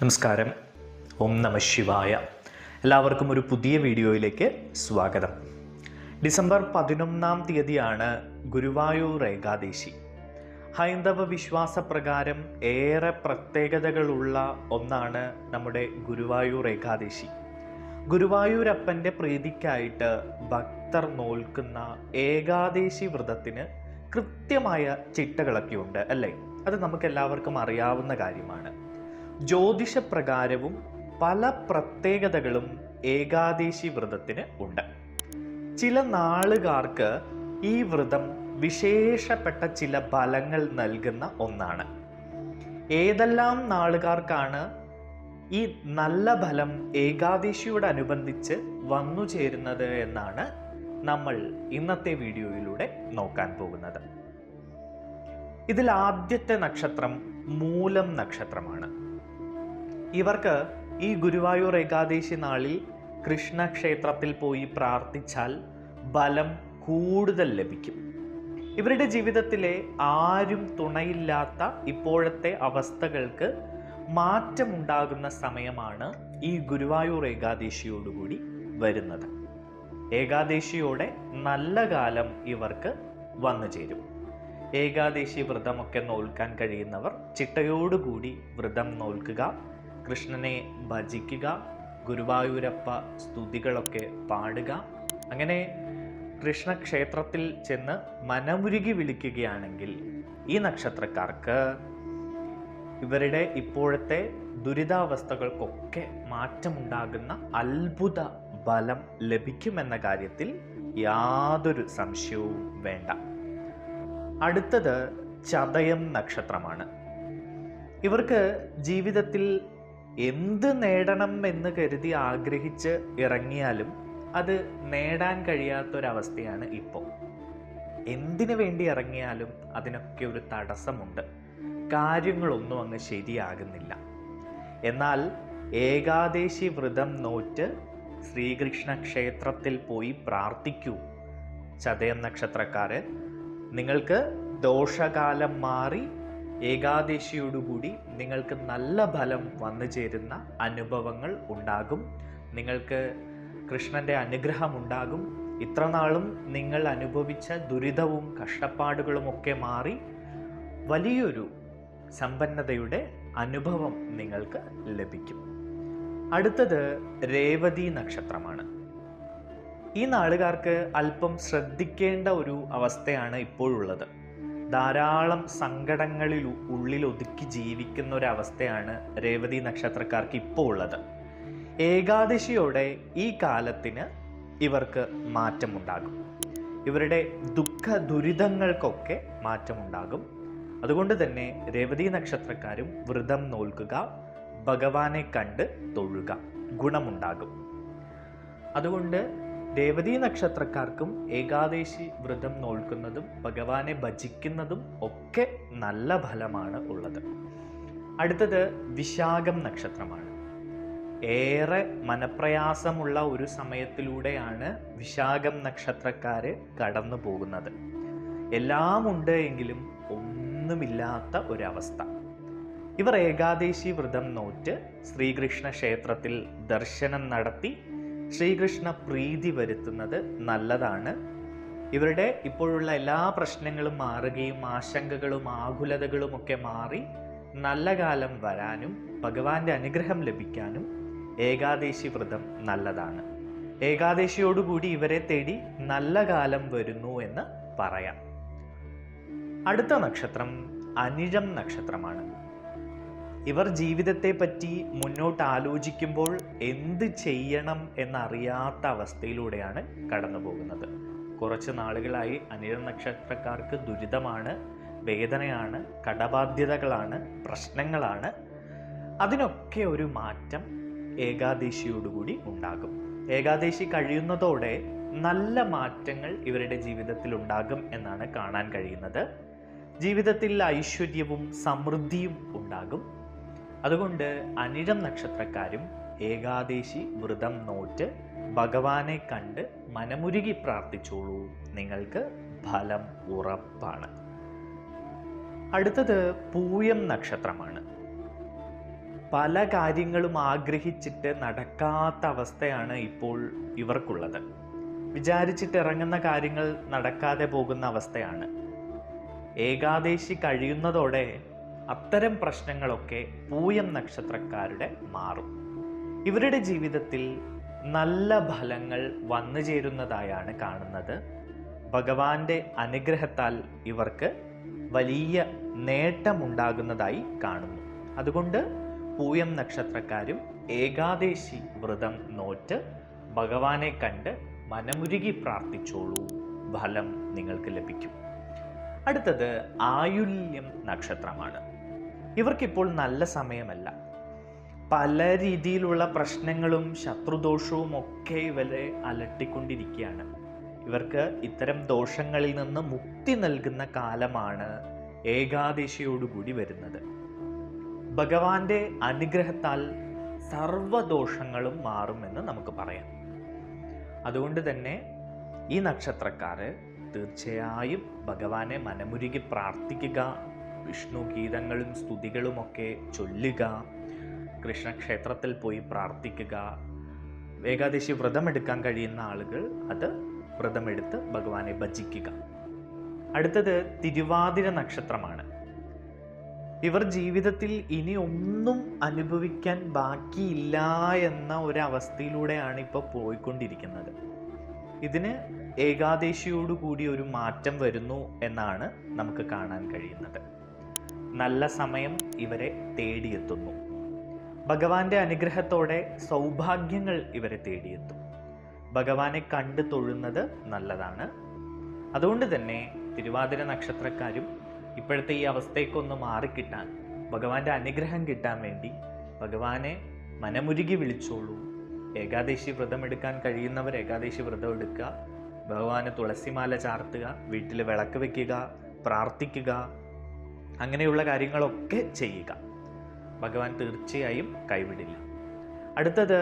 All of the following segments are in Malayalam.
നമസ്കാരം. ഓം നമഃ ശിവായ. എല്ലാവർക്കും ഒരു പുതിയ വീഡിയോയിലേക്ക് സ്വാഗതം. ഡിസംബർ 11-ാം തീയതിയാണ് ഗുരുവായൂർ ഏകാദശി. ഹൈന്ദവ വിശ്വാസപ്രകാരം ഏറെ പ്രത്യേകതകളുള്ള ഒന്നാണ് നമ്മുടെ ഗുരുവായൂർ ഏകാദശി. ഗുരുവായൂരപ്പൻ്റെ പ്രീതിക്കായിട്ട് ഭക്തർ നോൽക്കുന്ന ഏകാദശി വ്രതത്തിന് കൃത്യമായ ചിട്ടകളൊക്കെ ഉണ്ട് അല്ലേ? അത് നമുക്ക് എല്ലാവർക്കും അറിയാവുന്ന കാര്യമാണ്. ജ്യോതിഷപ്രകാരവും പല പ്രത്യേകതകളും ഏകാദശി വ്രതത്തിന് ഉണ്ട്. ചില നാളുകാർക്ക് ഈ വ്രതം വിശേഷപ്പെട്ട ചില ഫലങ്ങൾ നൽകുന്ന ഒന്നാണ്. ഏതെല്ലാം നാളുകാർക്കാണ് ഈ നല്ല ഫലം ഏകാദശിയോടനുബന്ധിച്ച് വന്നു ചേരുന്നത് എന്നാണ് നമ്മൾ ഇന്നത്തെ വീഡിയോയിലൂടെ നോക്കാൻ പോകുന്നത്. ഇതിൽ ആദ്യത്തെ നക്ഷത്രം മൂലം നക്ഷത്രമാണ്. ഇവർക്ക് ഈ ഗുരുവായൂർ ഏകാദശി നാളിൽ കൃഷ്ണക്ഷേത്രത്തിൽ പോയി പ്രാർത്ഥിച്ചാൽ ബലം കൂടുതൽ ലഭിക്കും. ഇവരുടെ ജീവിതത്തിലെ ആരും തുണയില്ലാത്ത ഇപ്പോഴത്തെ അവസ്ഥകൾക്ക് മാറ്റമുണ്ടാകുന്ന സമയമാണ് ഈ ഗുരുവായൂർ ഏകാദശിയോടുകൂടി വരുന്നത്. ഏകാദശിയോടെ നല്ല കാലം ഇവർക്ക് വന്നു ചേരും. ഏകാദശി വ്രതമൊക്കെ നോൽക്കാൻ കഴിയുന്നവർ ചിട്ടയോടുകൂടി വ്രതം നോൽക്കുക, കൃഷ്ണനെ ഭജിക്കുക, ഗുരുവായൂരപ്പ സ്തുതികളൊക്കെ പാടുക. അങ്ങനെ കൃഷ്ണക്ഷേത്രത്തിൽ ചെന്ന് മനമുരുകി വിളിക്കുകയാണെങ്കിൽ ഈ നക്ഷത്രക്കാർക്ക് ഇവരുടെ ഇപ്പോഴത്തെ ദുരിതാവസ്ഥകൾക്കൊക്കെ മാറ്റമുണ്ടാകുന്ന അത്ഭുത ബലം ലഭിക്കുമെന്ന കാര്യത്തിൽ യാതൊരു സംശയവും വേണ്ട. അടുത്തത് ചതയം നക്ഷത്രമാണ്. ഇവർക്ക് ജീവിതത്തിൽ എന്ത് നേടണം എന്ന് കരുതി ആഗ്രഹിച്ച് ഇറങ്ങിയാലും അത് നേടാൻ കഴിയാത്തൊരവസ്ഥയാണ് ഇപ്പോൾ. എന്തിനു വേണ്ടി ഇറങ്ങിയാലും അതിനൊക്കെ ഒരു തടസ്സമുണ്ട്. കാര്യങ്ങളൊന്നും അങ്ങ് ശരിയാകുന്നില്ല. എന്നാൽ ഏകാദശി വ്രതം നോറ്റ് ശ്രീകൃഷ്ണ ക്ഷേത്രത്തിൽ പോയി പ്രാർത്ഥിക്കൂ ചതയം നക്ഷത്രക്കാര്. നിങ്ങൾക്ക് ദോഷകാലം മാറി ഏകാദശിയോടുകൂടി നിങ്ങൾക്ക് നല്ല ഫലം വന്നു ചേരുന്ന അനുഭവങ്ങൾ ഉണ്ടാകും. നിങ്ങൾക്ക് കൃഷ്ണൻ്റെ അനുഗ്രഹം ഉണ്ടാകും. ഇത്രനാളും നിങ്ങൾ അനുഭവിച്ച ദുരിതവും കഷ്ടപ്പാടുകളുമൊക്കെ മാറി വലിയൊരു സമ്പന്നതയുടെ അനുഭവം നിങ്ങൾക്ക് ലഭിക്കും. അടുത്തത് രേവതി നക്ഷത്രമാണ്. ഈ നാളുകാർക്ക് അല്പം ശ്രദ്ധിക്കേണ്ട ഒരു അവസ്ഥയാണ് ഇപ്പോഴുള്ളത്. ധാരാളം സങ്കടങ്ങളിൽ ഉള്ളിൽ ഒതുക്കി ജീവിക്കുന്ന ഒരവസ്ഥയാണ് രേവതി നക്ഷത്രക്കാർക്ക് ഇപ്പോൾ ഉള്ളത്. ഏകാദശിയോടെ ഈ കാലത്തിന് ഇവർക്ക് മാറ്റമുണ്ടാകും. ഇവരുടെ ദുഃഖ ദുരിതങ്ങൾക്കൊക്കെ മാറ്റമുണ്ടാകും. അതുകൊണ്ട് തന്നെ രേവതി നക്ഷത്രക്കാരും വ്രതം നോൽക്കുക, ഭഗവാനെ കണ്ട് തൊഴുക, ഗുണമുണ്ടാകും. അതുകൊണ്ട് രേവതി നക്ഷത്രക്കാർക്കും ഏകാദശി വ്രതം നോൽക്കുന്നതും ഭഗവാനെ ഭജിക്കുന്നതും ഒക്കെ നല്ല ഫലമാണ് ഉള്ളത്. അടുത്തത് വിശാഖം നക്ഷത്രമാണ്. ഏറെ മനപ്രയാസമുള്ള ഒരു സമയത്തിലൂടെയാണ് വിശാഖം നക്ഷത്രക്കാര് കടന്നു പോകുന്നത്. എല്ലാം ഉണ്ട് എങ്കിലും ഒന്നുമില്ലാത്ത ഒരവസ്ഥ. ഇവർ ഏകാദശി വ്രതം നോറ്റ് ശ്രീകൃഷ്ണ ക്ഷേത്രത്തിൽ ദർശനം നടത്തി ശ്രീകൃഷ്ണ പ്രീതി വരുത്തുന്നത് നല്ലതാണ്. ഇവരുടെ ഇപ്പോഴുള്ള എല്ലാ പ്രശ്നങ്ങളും മാറുകയും ആശങ്കകളും ആകുലതകളും ഒക്കെ മാറി നല്ല കാലം വരാനും ഭഗവാന്റെ അനുഗ്രഹം ലഭിക്കാനും ഏകാദശി വ്രതം നല്ലതാണ്. ഏകാദശിയോടുകൂടി ഇവരെ തേടി നല്ല കാലം വരുന്നു എന്ന് പറയാം. അടുത്ത നക്ഷത്രം അനിഴം നക്ഷത്രമാണ്. ഇവർ ജീവിതത്തെ പറ്റി മുന്നോട്ട് ആലോചിക്കുമ്പോൾ എന്ത് ചെയ്യണം എന്നറിയാത്ത അവസ്ഥയിലൂടെയാണ് കടന്നു പോകുന്നത്. കുറച്ച് നാളുകളായി അനിഴം നക്ഷത്രക്കാർക്ക് ദുരിതമാണ്, വേദനയാണ്, കടബാധ്യതകളാണ്, പ്രശ്നങ്ങളാണ്. അതിനൊക്കെ ഒരു മാറ്റം ഏകാദശിയോടുകൂടി ഉണ്ടാകും. ഏകാദശി കഴിയുന്നതോടെ നല്ല മാറ്റങ്ങൾ ഇവരുടെ ജീവിതത്തിൽ ഉണ്ടാകും എന്നാണ് കാണാൻ കഴിയുന്നത്. ജീവിതത്തിൽ ഐശ്വര്യവും സമൃദ്ധിയും ഉണ്ടാകും. അതുകൊണ്ട് അനിഴം നക്ഷത്രക്കാരും ഏകാദശി വ്രതം നോറ്റ് ഭഗവാനെ കണ്ട് മനമുരുകി പ്രാർത്ഥിച്ചോളൂ, നിങ്ങൾക്ക് ഫലം ഉറപ്പാണ്. അടുത്തത് പൂയം നക്ഷത്രമാണ്. പല കാര്യങ്ങളും ആഗ്രഹിച്ചിട്ട് നടക്കാത്ത അവസ്ഥയാണ് ഇപ്പോൾ ഇവർക്കുള്ളത്. വിചാരിച്ചിട്ട് ഇറങ്ങുന്ന കാര്യങ്ങൾ നടക്കാതെ പോകുന്ന അവസ്ഥയാണ്. ഏകാദശി കഴിയുന്നതോടെ അത്തരം പ്രശ്നങ്ങളൊക്കെ പൂയം നക്ഷത്രക്കാരുടെ മാറും. ഇവരുടെ ജീവിതത്തിൽ നല്ല ഫലങ്ങൾ വന്നു ചേരുന്നതായാണ് കാണുന്നത്. ഭഗവാന്റെ അനുഗ്രഹത്താൽ ഇവർക്ക് വലിയ നേട്ടമുണ്ടാകുന്നതായി കാണുന്നു. അതുകൊണ്ട് പൂയം നക്ഷത്രക്കാരും ഏകാദശി വ്രതം നോറ്റ് ഭഗവാനെ കണ്ട് മനമുരുകി പ്രാർത്ഥിച്ചോളൂ, ഫലം നിങ്ങൾക്ക് ലഭിക്കും. അടുത്തത് ആയുല്യം നക്ഷത്രമാണ്. ഇവർക്കിപ്പോൾ നല്ല സമയമല്ല. പല രീതിയിലുള്ള പ്രശ്നങ്ങളും ശത്രുദോഷവും ഒക്കെ ഇവരെ അലട്ടിക്കൊണ്ടിരിക്കുകയാണ്. ഇവർക്ക് ഇത്തരം ദോഷങ്ങളിൽ നിന്ന് മുക്തി നൽകുന്ന കാലമാണ് ഏകാദശിയോടുകൂടി വരുന്നത്. ഭഗവാന്റെ അനുഗ്രഹത്താൽ സർവദോഷങ്ങളും മാറുമെന്ന് നമുക്ക് പറയാം. അതുകൊണ്ട് തന്നെ ഈ നക്ഷത്രക്കാര് തീർച്ചയായും ഭഗവാനെ മനമുരുകി പ്രാർത്ഥിക്കുക, വിഷ്ണു ഗീതങ്ങളും സ്തുതികളുമൊക്കെ ചൊല്ലുക, കൃഷ്ണക്ഷേത്രത്തിൽ പോയി പ്രാർത്ഥിക്കുക. ഏകാദശി വ്രതമെടുക്കാൻ കഴിയുന്ന ആളുകൾ അത് വ്രതമെടുത്ത് ഭഗവാനെ ഭജിക്കുക. അടുത്തത് തിരുവാതിര നക്ഷത്രമാണ്. ഇവർ ജീവിതത്തിൽ ഇനി ഒന്നും അനുഭവിക്കാൻ ബാക്കിയില്ല എന്ന ഒരവസ്ഥയിലൂടെയാണ് ഇപ്പോൾ പോയിക്കൊണ്ടിരിക്കുന്നത്. ഇതിന് ഏകാദശിയോടുകൂടി ഒരു മാറ്റം വരുന്നു എന്നാണ് നമുക്ക് കാണാൻ കഴിയുന്നത്. നല്ല സമയം ഇവരെ തേടിയെത്തുന്നു. ഭഗവാന്റെ അനുഗ്രഹത്തോടെ സൗഭാഗ്യങ്ങൾ ഇവരെ തേടിയെത്തും. ഭഗവാനെ കണ്ടു തൊഴുന്നത് നല്ലതാണ്. അതുകൊണ്ട് തന്നെ തിരുവാതിര നക്ഷത്രക്കാരും ഇപ്പോഴത്തെ ഈ അവസ്ഥയ്ക്കൊന്ന് മാറിക്കിട്ടാൻ, ഭഗവാന്റെ അനുഗ്രഹം കിട്ടാൻ വേണ്ടി ഭഗവാനെ മനമുരുകി വിളിച്ചോളൂ. ഏകാദശി വ്രതം എടുക്കാൻ കഴിയുന്നവർ ഏകാദശി വ്രതം എടുക്കുക, ഭഗവാന് തുളസിമാല ചാർത്തുക, വീട്ടിൽ വിളക്ക് വെക്കുക, പ്രാർത്ഥിക്കുക, അങ്ങനെയുള്ള കാര്യങ്ങളൊക്കെ ചെയ്യുക. ഭഗവാൻ തീർച്ചയായും കൈവിടില്ല. അടുത്തത്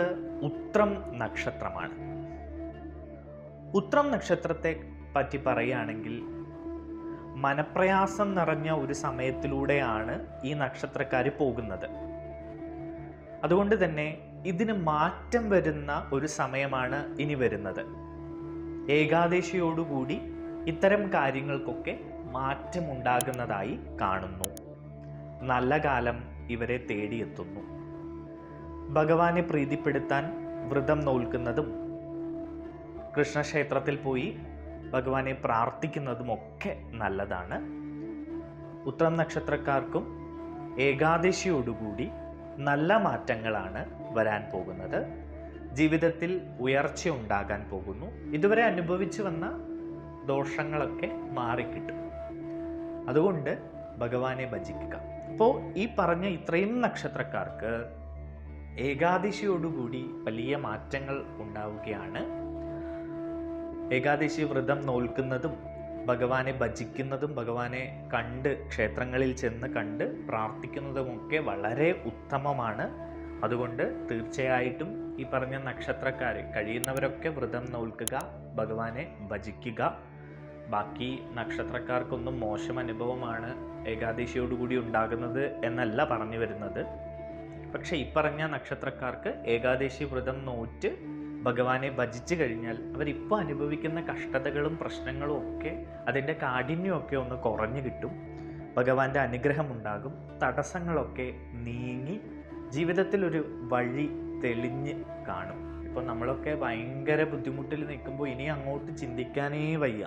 ഉത്രം നക്ഷത്രമാണ്. ഉത്രം നക്ഷത്രത്തെ പറ്റി പറയുകയാണെങ്കിൽ മനപ്രയാസം നിറഞ്ഞ ഒരു സമയത്തിലൂടെയാണ് ഈ നക്ഷത്രക്കാർ പോകുന്നത്. അതുകൊണ്ട് തന്നെ ഇതിന് മാറ്റം വരുന്ന ഒരു സമയമാണ് ഇനി വരുന്നത്. ഏകാദശിയോടുകൂടി ഇത്തരം കാര്യങ്ങൾക്കൊക്കെ മാറ്റമുണ്ടാകുന്നതായി കാണുന്നു. നല്ല കാലം ഇവരെ തേടിയെത്തുന്നു. ഭഗവാനെ പ്രീതിപ്പെടുത്താൻ വ്രതം നോൽക്കുന്നതും കൃഷ്ണക്ഷേത്രത്തിൽ പോയി ഭഗവാനെ പ്രാർത്ഥിക്കുന്നതുമൊക്കെ നല്ലതാണ്. ഉത്രം നക്ഷത്രക്കാർക്കും ഏകാദശിയോടുകൂടി നല്ല മാറ്റങ്ങളാണ് വരാൻ പോകുന്നത്. ജീവിതത്തിൽ ഉയർച്ച ഉണ്ടാകാൻ പോകുന്നു. ഇതുവരെ അനുഭവിച്ചു വന്ന ദോഷങ്ങളൊക്കെ മാറിക്കിട്ടും. അതുകൊണ്ട് ഭഗവാനെ ഭജിക്കുക. അപ്പോൾ ഈ പറഞ്ഞ ഇത്രയും നക്ഷത്രക്കാർക്ക് ഏകാദശിയോടുകൂടി വലിയ മാറ്റങ്ങൾ ഉണ്ടാവുകയാണ്. ഏകാദശി വ്രതം നോൽക്കുന്നതും ഭഗവാനെ ഭജിക്കുന്നതും ഭഗവാനെ കണ്ട് ക്ഷേത്രങ്ങളിൽ ചെന്ന് കണ്ട് പ്രാർത്ഥിക്കുന്നതുമൊക്കെ വളരെ ഉത്തമമാണ്. അതുകൊണ്ട് തീർച്ചയായിട്ടും ഈ പറഞ്ഞ നക്ഷത്രക്കാർ കഴിയുന്നവരൊക്കെ വ്രതം നോൽക്കുക, ഭഗവാനെ ഭജിക്കുക. ബാക്കി നക്ഷത്രക്കാർക്കൊന്നും മോശം അനുഭവമാണ് ഏകാദശിയോടുകൂടി ഉണ്ടാകുന്നത് എന്നല്ല പറഞ്ഞു വരുന്നത്. പക്ഷെ ഈ പറഞ്ഞ നക്ഷത്രക്കാർക്ക് ഏകാദശി വ്രതം നോറ്റ് ഭഗവാനെ ഭജിച്ചു കഴിഞ്ഞാൽ അവരിപ്പോൾ അനുഭവിക്കുന്ന കഷ്ടതകളും പ്രശ്നങ്ങളും ഒക്കെ അതിൻ്റെ കാഠിന്യമൊക്കെ ഒന്ന് കുറഞ്ഞു കിട്ടും. ഭഗവാന്റെ അനുഗ്രഹം ഉണ്ടാകും. തടസ്സങ്ങളൊക്കെ നീങ്ങി ജീവിതത്തിൽ ഒരു വഴി തെളിഞ്ഞ് കാണും. ഇപ്പോൾ നമ്മളൊക്കെ ഭയങ്കര ബുദ്ധിമുട്ടിൽ നിൽക്കുമ്പോൾ ഇനി അങ്ങോട്ട് ചിന്തിക്കാനേ വയ്യ.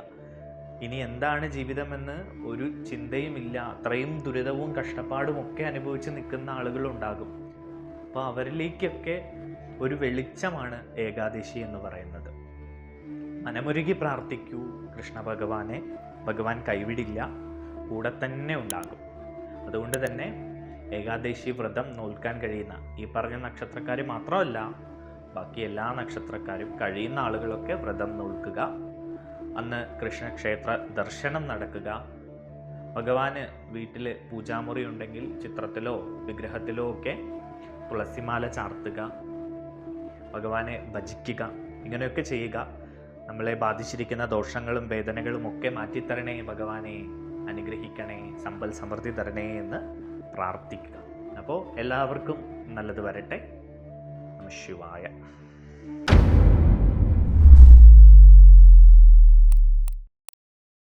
ഇനി എന്താണ് ജീവിതമെന്ന് ഒരു ചിന്തയുമില്ല. അത്രയും ദുരിതവും കഷ്ടപ്പാടും ഒക്കെ അനുഭവിച്ച് നിൽക്കുന്ന ആളുകളുണ്ടാകും. അപ്പോൾ അവരിലേക്കൊക്കെ ഒരു വെളിച്ചമാണ് ഏകാദശി എന്ന് പറയുന്നത്. മനമുരുകി പ്രാർത്ഥിക്കൂ കൃഷ്ണ ഭഗവാനെ. ഭഗവാൻ കൈവിടില്ല, കൂടെ തന്നെ ഉണ്ടാകും. അതുകൊണ്ട് തന്നെ ഏകാദശി വ്രതം നോൽക്കാൻ കഴിയുന്ന ഈ പറഞ്ഞ നക്ഷത്രക്കാർ മാത്രമല്ല, ബാക്കി എല്ലാ നക്ഷത്രക്കാരും കഴിയുന്ന ആളുകളൊക്കെ വ്രതം നോൽക്കുക. അന്ന് കൃഷ്ണക്ഷേത്ര ദർശനം നടക്കുക. ഭഗവാന് വീട്ടിൽ പൂജാമുറി ഉണ്ടെങ്കിൽ ചിത്രത്തിലോ വിഗ്രഹത്തിലോ ഒക്കെ തുളസിമാല ചാർത്തുക, ഭഗവാനെ ഭജിക്കുക. ഇങ്ങനെയൊക്കെ ചെയ്യുക. നമ്മളെ ബാധിച്ചിരിക്കുന്ന ദോഷങ്ങളും വേദനകളും ഒക്കെ മാറ്റിത്തരണേ ഭഗവാനെ, അനുഗ്രഹിക്കണേ, സമ്പൽ സമൃദ്ധി തരണേ എന്ന് പ്രാർത്ഥിക്കുക. അപ്പോൾ എല്ലാവർക്കും നല്ലത് വരട്ടെ. നമഃ ശിവായ.